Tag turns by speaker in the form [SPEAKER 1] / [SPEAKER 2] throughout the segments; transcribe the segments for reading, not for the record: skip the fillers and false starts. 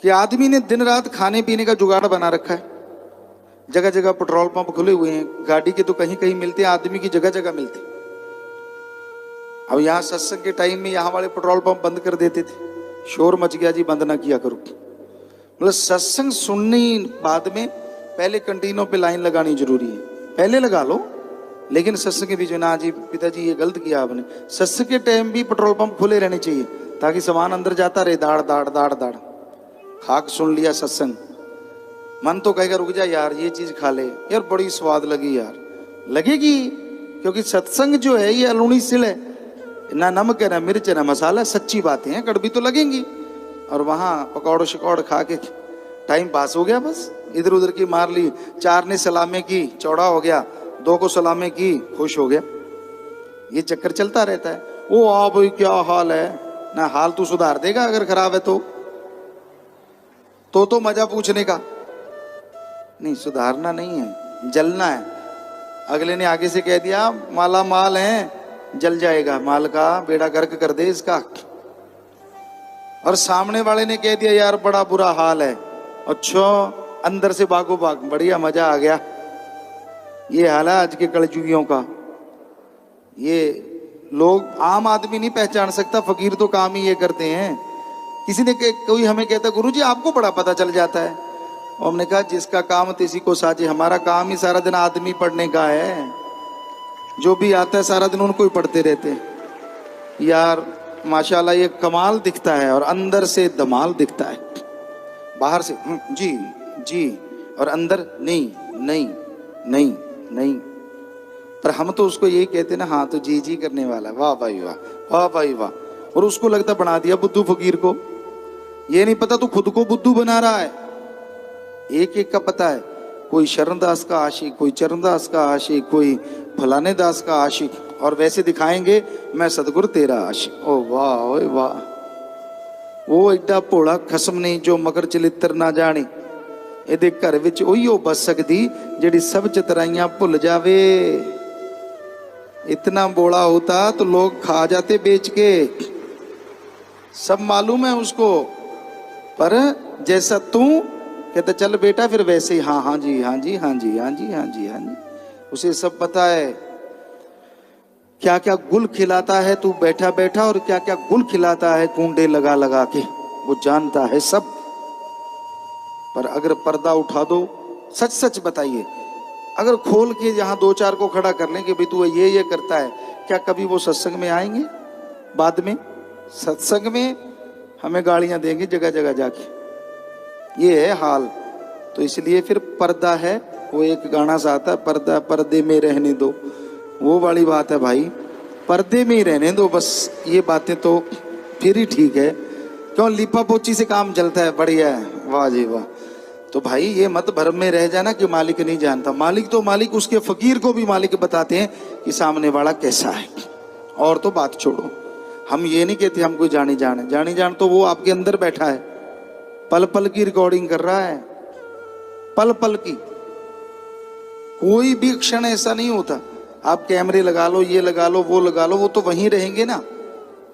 [SPEAKER 1] कि आदमी ने दिन रात खाने पीने का जुगाड़ बना रखा है। जगह जगह पेट्रोल पंप खुले हुए हैं, गाड़ी के तो कहीं कहीं मिलते हैं, आदमी की जगह जगह मिलते हैं। अब यहाँ सत्संग के टाइम में यहाँ वाले पेट्रोल पंप बंद कर देते थे, शोर मच गया जी, बंद ना किया करो। मतलब सत्संग सुनने बाद में पहले कंटीनों पे लाइन लगानी जरूरी है, पहले लगा लो, लेकिन सत्संग के बीच में ना जी पिताजी ये गलत किया आपने। सत्संग के टाइम भी पेट्रोल पंप खुले रहने चाहिए ताकि सामान अंदर जाता रहे, दाड़ दाड़ दाड़ दाड़। खाक सुन लिया सत्संग, मन तो कहेगा रुक जा यार ये चीज खा ले यार, बड़ी स्वाद लगी यार, लगेगी, क्योंकि सत्संग जो है ये अलूनी सिल है, ना नमक है ना मिर्च है ना मसाला, सच्ची बातें हैं, कड़वी तो लगेंगी। और वहां पकौड़ शकौड़ खा के टाइम पास हो गया, बस इधर उधर की मार ली, 4 ने सलामे की चौड़ा हो गया, 2 को सलामे की खुश हो गया, ये चक्कर चलता रहता है। ओ आ भाई क्या हाल है ना, हाल तू सुधार देगा अगर खराब है तो मजा पूछने का नहीं, सुधारना नहीं है, जलना है। अगले ने आगे से कह दिया माला माल है, जल जाएगा, माल का बेड़ा गर्क कर दे इसका। और सामने वाले ने कह दिया यार बड़ा बुरा हाल है, अच्छा अंदर से भागो भाग, बढ़िया मजा आ गया। ये हाल है आज के कलयुगियों का। ये लोग आम आदमी नहीं पहचान सकता, फकीर तो काम ही ये करते हैं। किसी ने कोई हमें कहता गुरुजी आपको बड़ा पता चल जाता है, और हमने कहा जिसका काम किसी को साजे, हमारा काम ही सारा दिन आदमी पढ़ने का है, जो भी आता है सारा दिन उनको ही पढ़ते रहते हैं। यार माशाल्लाह ये कमाल दिखता है और अंदर से धमाल दिखता है, बाहर से जी जी और अंदर नहीं नहीं नहीं नहीं। पर हम तो उसको यही कहते ना, हाँ तो जी जी करने वाला, वाह भाई वाह, वाह भाई वाह। और उसको लगता बना दिया बुद्धू फकीर को, ये नहीं पता तू खुद को बुद्धू बना रहा है। एक एक का पता है, कोई शरणदास का आशिक, कोई चरणदास का आशिक, कोई फलाने दास का आशिक, और वैसे दिखाएंगे मैं सतगुरु तेरा आशिक। ओ वाह ओए वाह, वो एडा भोला खसम नहीं जो मगर चलित्र ना जाने, ਇਹਦੇ घर विच उहियो बस सकती जेड़ी सब चतराइयां भुल जावे। इतना बोला होता तो लोग खा जाते बेच के, सब मालूम है उसको। पर जैसा तू कहता चल बेटा फिर वैसे ही हाँ हाँ जी हाँ जी हाँ जी हाँ जी हाँ जी हाँ जी, उसे सब पता है क्या क्या गुल खिलाता है तू बैठा बैठा, और क्या क्या गुल खिलाता है कूंडे लगा लगा के, वो जानता है सब। पर अगर पर्दा उठा दो, सच सच बताइए, अगर खोल के यहाँ 2-4 को खड़ा कर लें कि भाई तू ये करता है, क्या कभी वो सत्संग में आएंगे? बाद में सत्संग में हमें गालियां देंगे जगह जगह जाके, ये है हाल। तो इसलिए फिर पर्दा है, वो एक गाना सा आता है, पर्दा पर्दे में रहने दो, वो वाली बात है भाई, पर्दे में ही रहने दो बस। ये बातें तो फिर ही ठीक है, क्यों लिपा पोची से काम चलता है, बढ़िया है, वाह जी वाह। तो भाई ये मत भ्रम में रह जाना कि मालिक नहीं जानता, मालिक तो मालिक, उसके फकीर को भी मालिक बताते हैं कि सामने वाला कैसा है। और तो बात छोड़ो, हम ये नहीं कहते हम कोई जानी जान तो वो आपके अंदर बैठा है, पल पल की रिकॉर्डिंग कर रहा है, पल पल की। कोई भी क्षण ऐसा नहीं होता, आप कैमरे लगा लो, ये लगा लो, वो लगा लो, वो तो वहीं रहेंगे ना,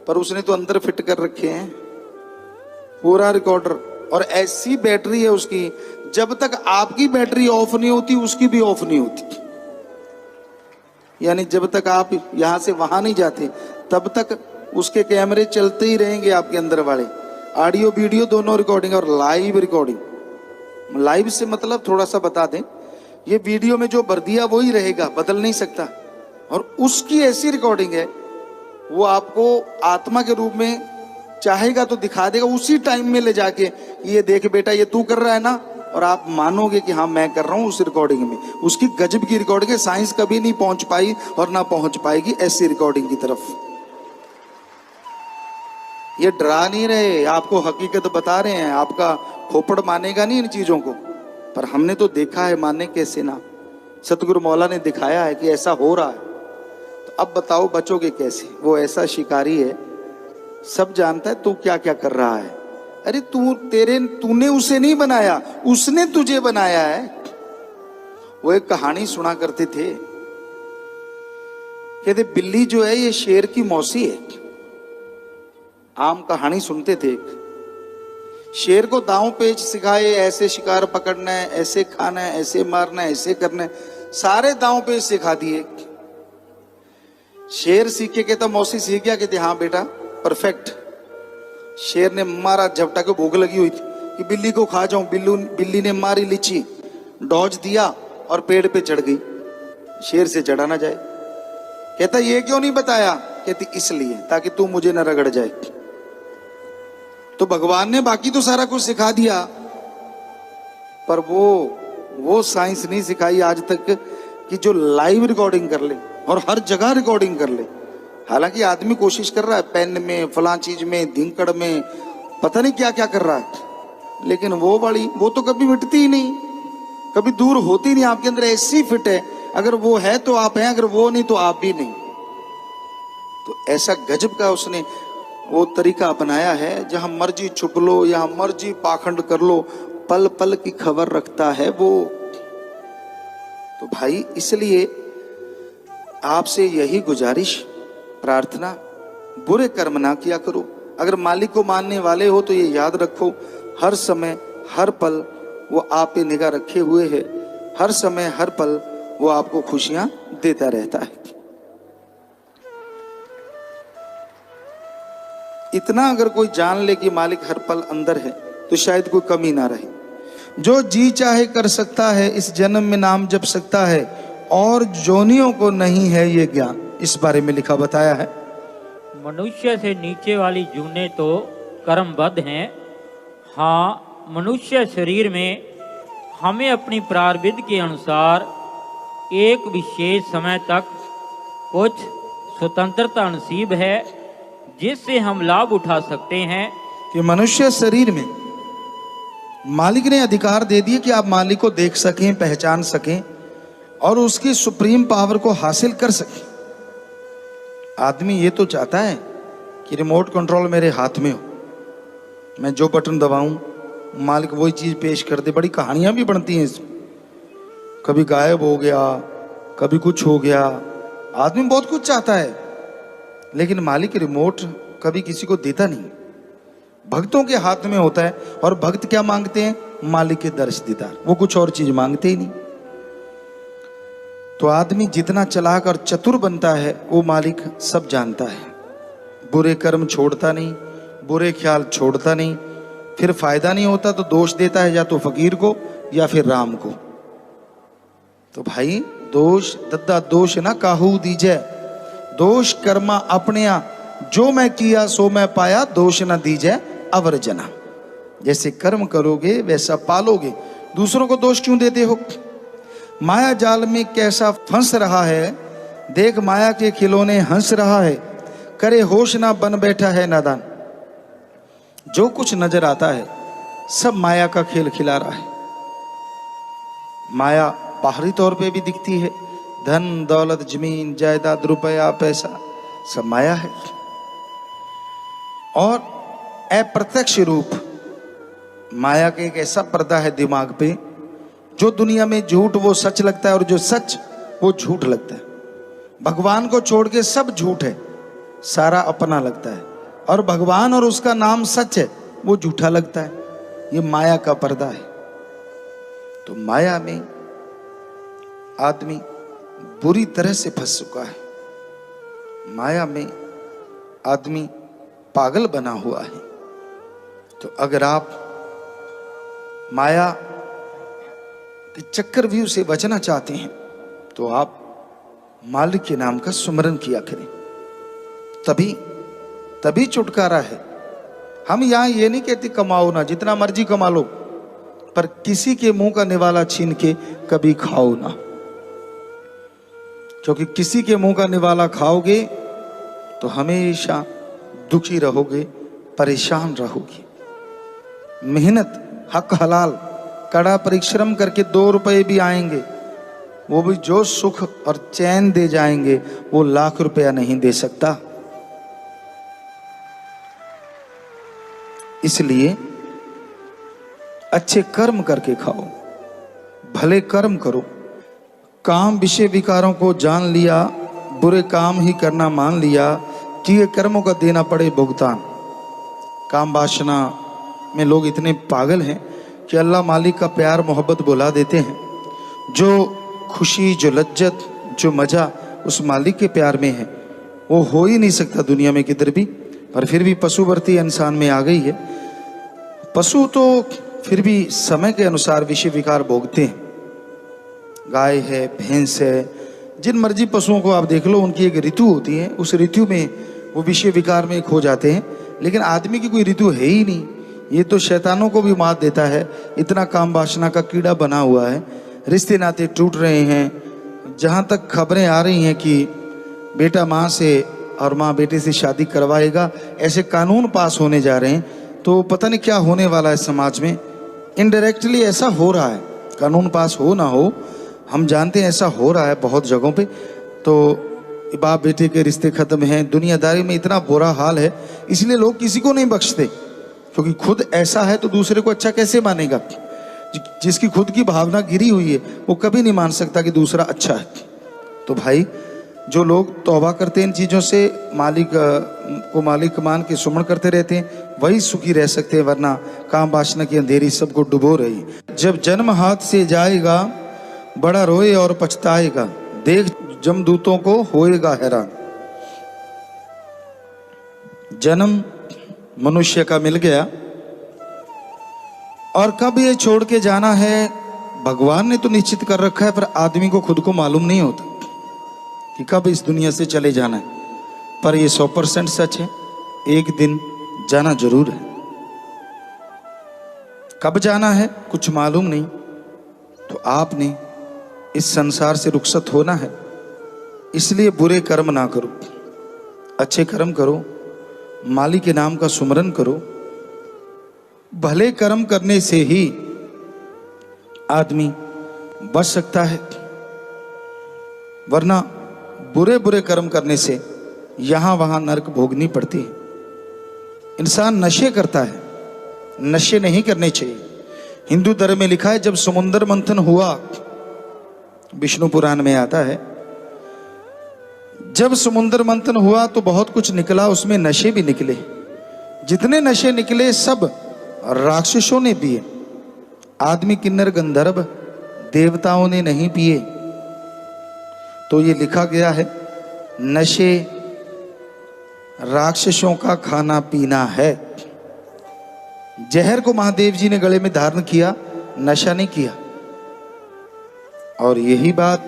[SPEAKER 1] पर उसने तो अंदर फिट कर रखे हैं पूरा रिकॉर्डर। और ऐसी बैटरी है उसकी, जब तक आपकी बैटरी ऑफ नहीं होती उसकी भी ऑफ नहीं होती। यानी जब तक आप यहां से वहां नहीं जाते तब तक उसके कैमरे चलते ही रहेंगे आपके अंदर वाले, ऑडियो वीडियो दोनों रिकॉर्डिंग और लाइव रिकॉर्डिंग। लाइव से मतलब थोड़ा सा बता दें, ये वीडियो में जो भर दिया वही रहेगा, बदल नहीं सकता। और उसकी ऐसी रिकॉर्डिंग है, वो आपको आत्मा के रूप में चाहेगा तो दिखा देगा उसी टाइम में ले जाके, ये देख बेटा ये तू कर रहा है ना, और आप मानोगे कि हाँ मैं कर रहा हूं उस रिकॉर्डिंग में। उसकी गजब की रिकॉर्डिंग है, साइंस कभी नहीं पहुंच पाई और ना पहुंच पाएगी ऐसी रिकॉर्डिंग की तरफ। ये डरा नहीं रहे, आपको हकीकत बता रहे हैं, आपका खोपड़ मानेगा नहीं इन चीजों को, पर हमने तो देखा है, माने कैसे ना। सतगुरु मौला ने दिखाया है कि ऐसा हो रहा है, तो अब बताओ बचोगे कैसे? वो ऐसा शिकारी है, सब जानता है तू क्या क्या कर रहा है। अरे तूने उसे नहीं बनाया, उसने तुझे बनाया है। वो एक कहानी सुना करते थे, कहते बिल्ली जो है ये शेर की मौसी है। आम कहानी सुनते थे शेर को दांव पेच सिखाए, ऐसे शिकार पकड़ना है, ऐसे खाना है, ऐसे मारना है, ऐसे करना है, सारे दांव पेच सिखा दिए। शेर सीख के कहता मौसी सीख गया, कहते हाँ बेटा परफेक्ट। शेर ने मारा, झपटा के भूख लगी हुई थी कि बिल्ली को खा जाऊं, बिल्ली ने मारी लीची, डॉज दिया और पेड़ पे चढ़ गई, शेर से चढ़ा ना जाए। कहता ये क्यों नहीं बताया? कहती इसलिए ताकि तू मुझे न रगड़ जाए। तो भगवान ने बाकी तो सारा कुछ सिखा दिया, पर वो साइंस नहीं सिखाई आज तक कि जो लाइव रिकॉर्डिंग कर ले और हर जगह रिकॉर्डिंग कर ले। हालांकि आदमी कोशिश कर रहा है, पेन में, फलां चीज में, धिंकड़ में, पता नहीं क्या क्या कर रहा है, लेकिन वो तो कभी मिटती ही नहीं, कभी दूर होती नहीं। आपके अंदर ऐसी फिट है, अगर वो है तो आप हैं, अगर वो नहीं तो आप भी नहीं। तो ऐसा गजब का उसने वो तरीका अपनाया है, जहां मर्जी छुप लो, यहां मर्जी पाखंड कर लो, पल पल की खबर रखता है वो। तो भाई इसलिए आपसे यही गुजारिश, प्रार्थना, बुरे कर्म ना किया करो। अगर मालिक को मानने वाले हो तो ये याद रखो, हर समय हर पल वो आप पे निगाह रखे हुए है, हर समय हर पल वो आपको खुशियां देता रहता है। इतना अगर कोई जान ले कि मालिक हर पल अंदर है तो शायद कोई कमी ना रहे। जो जी चाहे कर सकता है, इस जन्म में नाम जप सकता है, और जोनियों को नहीं है ये ज्ञान। इस बारे में लिखा बताया है,
[SPEAKER 2] मनुष्य से नीचे वाली जूने तो कर्मबद्ध हैं। हाँ, मनुष्य शरीर में हमें अपनी प्रारब्ध के अनुसार एक विशेष समय तक कुछ स्वतंत्रता नसीब है, जिससे हम लाभ उठा सकते हैं।
[SPEAKER 1] कि मनुष्य शरीर में मालिक ने अधिकार दे दिए कि आप मालिक को देख सकें, पहचान सकें और उसकी सुप्रीम पावर को हासिल कर सकें। आदमी ये तो चाहता है कि रिमोट कंट्रोल मेरे हाथ में हो, मैं जो बटन दबाऊं मालिक वही चीज पेश कर दे। बड़ी कहानियां भी बनती हैं इसमें, कभी गायब हो गया, कभी कुछ हो गया। आदमी बहुत कुछ चाहता है, लेकिन मालिक रिमोट कभी किसी को देता नहीं, भक्तों के हाथ में होता है। और भक्त क्या मांगते हैं? मालिक के दर्श दीदार, वो कुछ और चीज मांगते ही नहीं। तो आदमी जितना चालाक और चतुर बनता है, वो मालिक सब जानता है। बुरे कर्म छोड़ता नहीं, बुरे ख्याल छोड़ता नहीं, फिर फायदा नहीं होता तो दोष देता है, या तो फकीर को या फिर राम को। तो भाई दोष दद्दा दोष ना काहू दीजे, दोष कर्मा अपने, जो मैं किया सो मैं पाया, दोष ना दीजे अवर जना। जैसे कर्म करोगे वैसा पालोगे, दूसरों को दोष क्यों देते हो? माया जाल में कैसा फंस रहा है, देख माया के खिलौने हंस रहा है, करे होश ना बन बैठा है नादान। जो कुछ नजर आता है सब माया का खेल खिला रहा है। माया बाहरी तौर पे भी दिखती है, धन दौलत जमीन जायदाद रुपया पैसा सब माया है, और अप्रत्यक्ष रूप माया के एक ऐसा पर्दा है दिमाग पे, जो दुनिया में झूठ वो सच लगता है और जो सच वो झूठ लगता है। भगवान को छोड़ के सब झूठ है, सारा अपना लगता है, और भगवान और उसका नाम सच है वो झूठा लगता है। ये माया का पर्दा है। तो माया में आदमी बुरी तरह से फंस चुका है, माया में आदमी पागल बना हुआ है। तो अगर आप माया के चक्रव्यूह से बचना चाहते हैं तो आप मालिक के नाम का सुमरन किया करें, तभी छुटकारा है। हम यहां ये नहीं कहते कमाओ ना, जितना मर्जी कमा लो, पर किसी के मुंह का निवाला छीन के कभी खाओ ना, क्योंकि किसी के मुंह का निवाला खाओगे तो हमेशा दुखी रहोगे, परेशान रहोगे। मेहनत हक हलाल कड़ा परिश्रम करके 2 रुपए भी आएंगे, वो भी जो सुख और चैन दे जाएंगे वो लाख रुपया नहीं दे सकता। इसलिए अच्छे कर्म करके खाओ, भले कर्म करो। काम विषय विकारों को जान लिया, बुरे काम ही करना मान लिया, किए कर्मों का देना पड़े भुगतान। काम वासना में लोग इतने पागल हैं कि अल्लाह मालिक का प्यार मोहब्बत बुला देते हैं। जो खुशी, जो लज्जत, जो मज़ा उस मालिक के प्यार में है वो हो ही नहीं सकता दुनिया में किधर भी। पर फिर भी पशुवर्ती इंसान में आ गई है। पशु तो फिर भी समय के अनुसार विषय विकार भोगते हैं। गाय है, भैंस है, जिन मर्जी पशुओं को आप देख लो, उनकी एक ऋतु होती है, उस ऋतु में वो विषय विकार में खो जाते हैं। लेकिन आदमी की कोई ऋतु है ही नहीं। ये तो शैतानों को भी मात देता है, इतना काम वासना का कीड़ा बना हुआ है। रिश्ते नाते टूट रहे हैं। जहाँ तक खबरें आ रही हैं कि बेटा माँ से और माँ बेटे से शादी करवाएगा, ऐसे कानून पास होने जा रहे हैं। तो पता नहीं क्या होने वाला है समाज में। इनडायरेक्टली ऐसा हो रहा है, कानून पास हो ना हो, हम जानते हैं ऐसा हो रहा है बहुत जगहों पे। तो बाप बेटे के रिश्ते खत्म हैं, दुनियादारी में इतना बुरा हाल है, इसलिए लोग किसी को नहीं बख्शते। क्योंकि खुद ऐसा है तो दूसरे को अच्छा कैसे मानेगा। जिसकी खुद की भावना गिरी हुई है वो कभी नहीं मान सकता कि दूसरा अच्छा है। तो भाई, जो लोग तौबा करते हैं इन चीज़ों से, मालिक को मालिक मान के सुमन करते रहते हैं, वही सुखी रह सकते हैं। वरना काम वासना की अंधेरी सबको डुबो रही। जब जन्म हाथ से जाएगा, बड़ा रोए और पछताएगा, देख जमदूतों को होएगा हैरान। जन्म मनुष्य का मिल गया और कब ये छोड़ के जाना है भगवान ने तो निश्चित कर रखा है, पर आदमी को खुद को मालूम नहीं होता कि कब इस दुनिया से चले जाना है। पर ये 100% सच है, एक दिन जाना जरूर है। कब जाना है कुछ मालूम नहीं। तो आपने इस संसार से रुखसत होना है, इसलिए बुरे कर्म ना करो, अच्छे कर्म करो, मालिक के नाम का सुमरन करो। भले कर्म करने से ही आदमी बच सकता है, वरना बुरे बुरे कर्म करने से यहां वहां नरक भोगनी पड़ती है। इंसान नशे करता है, नशे नहीं करने चाहिए। हिंदू धर्म में लिखा है, जब समुद्र मंथन हुआ, विष्णु पुराण में आता है, जब समुद्र मंथन हुआ तो बहुत कुछ निकला, उसमें नशे भी निकले। जितने नशे निकले सब राक्षसों ने पिए, आदमी किन्नर गंधर्व देवताओं ने नहीं पिए। तो ये लिखा गया है, नशे राक्षसों का खाना पीना है। जहर को महादेव जी ने गले में धारण किया, नशा नहीं किया। और यही बात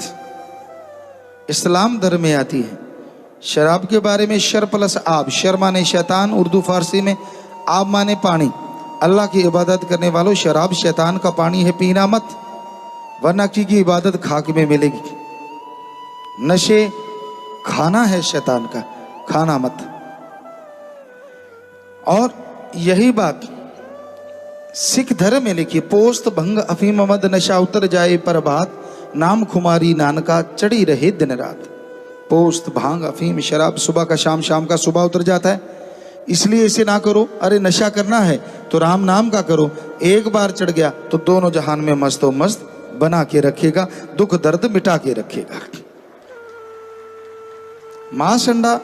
[SPEAKER 1] इस्लाम धर्म में आती है। शराब के बारे में शर प्लस आब, शर माने शैतान, उर्दू फारसी में आब माने पानी। अल्लाह की इबादत करने वालों, शराब शैतान का पानी है, पीना मत, वरना की इबादत खाक में मिलेगी। नशे खाना है शैतान का, खाना मत। और यही बात सिख धर्म में लिखी, पोस्त भंग अफीम मद नशा उतर जाए पर बात, नाम खुमारी नानका चढ़ी रहे दिन रात। पोस्त भांग अफीम शराब सुबह का शाम, शाम का सुबह उतर जाता है, इसलिए इसे ना करो। अरे नशा करना है तो राम नाम का करो, एक बार चढ़ गया तो दोनों जहान में मस्त हो मस्त बना के रखेगा, दुख दर्द मिटा के रखेगा। महासंडा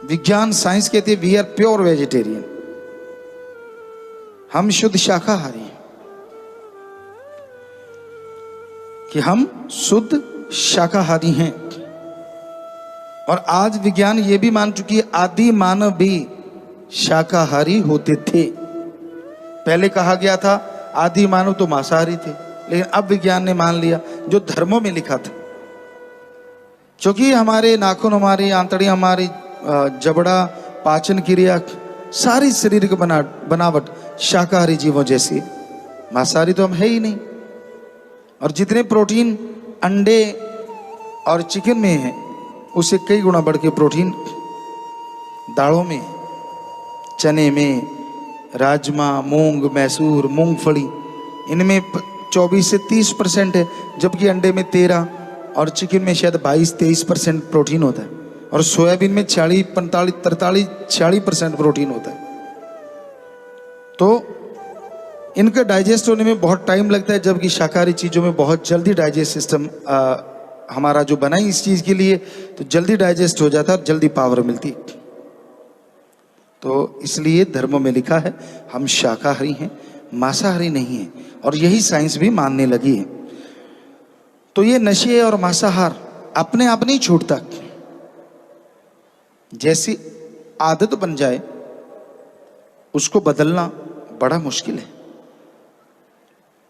[SPEAKER 1] विज्ञान साइंस कहते हैं, वी आर प्योर वेजिटेरियन, हम शुद्ध शाकाहारी हैं, कि हम शुद्ध शाकाहारी हैं। और आज विज्ञान ये भी मान चुकी है, आदि मानव भी शाकाहारी होते थे। पहले कहा गया था आदि मानव तो मांसाहारी थे, लेकिन अब विज्ञान ने मान लिया जो धर्मों में लिखा था। क्योंकि हमारे नाखून, हमारी आंतड़ी, हमारी जबड़ा, पाचन क्रिया, सारी शरीर की बनावट शाकाहारी जीवों जैसी, मांसाहारी तो हम है ही नहीं। और जितने प्रोटीन अंडे और चिकन में है, उससे कई गुना बढ़ के प्रोटीन दालों में, चने में, राजमा, मूंग, मैसूर, मूंगफली, इनमें 24 से 30% है, जबकि अंडे में 13 और चिकन में शायद 22-23% प्रोटीन होता है। और सोयाबीन में 40-43-46% प्रोटीन होता है। तो इनका डाइजेस्ट होने में बहुत टाइम लगता है, जबकि शाकाहारी चीज़ों में बहुत जल्दी डाइजेस्ट सिस्टम हमारा जो बना ही इस चीज़ के लिए, तो जल्दी डाइजेस्ट हो जाता है और जल्दी पावर मिलती है। तो इसलिए धर्म में लिखा है हम शाकाहारी हैं, मांसाहारी नहीं हैं, और यही साइंस भी मानने लगी है। तो ये नशे और मांसाहार अपने आप नहीं छूटता, जैसी आदत बन जाए उसको बदलना बड़ा मुश्किल है।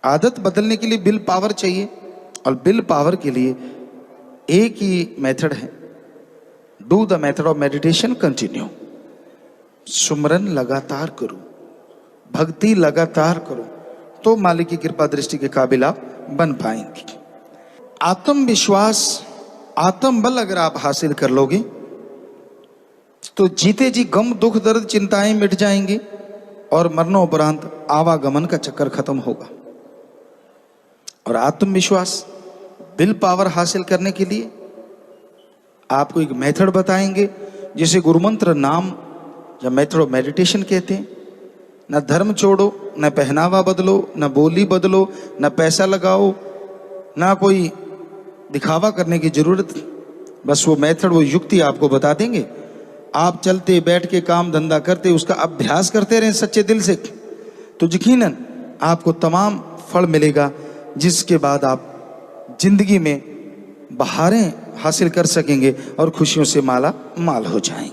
[SPEAKER 1] आदत बदलने के लिए विल पावर चाहिए, और विल पावर के लिए एक ही मेथड है, do the method of meditation continue. सुमरन लगातार करो, भक्ति लगातार करो, तो मालिक की कृपा दृष्टि के काबिल आप बन पाएंगे। आत्मविश्वास, आत्मबल अगर आप हासिल कर लोगे तो जीते जी गम दुख दर्द चिंताएं मिट जाएंगी, और मरणोपरांत आवागमन का चक्कर खत्म होगा। और आत्मविश्वास, विल पावर हासिल करने के लिए आपको एक मेथड बताएंगे, जिसे गुरुमंत्र नाम या मेथड ऑफ मेडिटेशन कहते हैं। न धर्म छोड़ो, न पहनावा बदलो, न बोली बदलो, न पैसा लगाओ, ना कोई दिखावा करने की जरूरत। बस वो मेथड, वो युक्ति आपको बता देंगे। आप चलते बैठ के काम धंधा करते उसका अभ्यास करते रहें सच्चे दिल से, तो यकीनन आपको तमाम फल मिलेगा, जिसके बाद आप जिंदगी में बहारें हासिल कर सकेंगे और खुशियों से माला माल हो जाएंगे।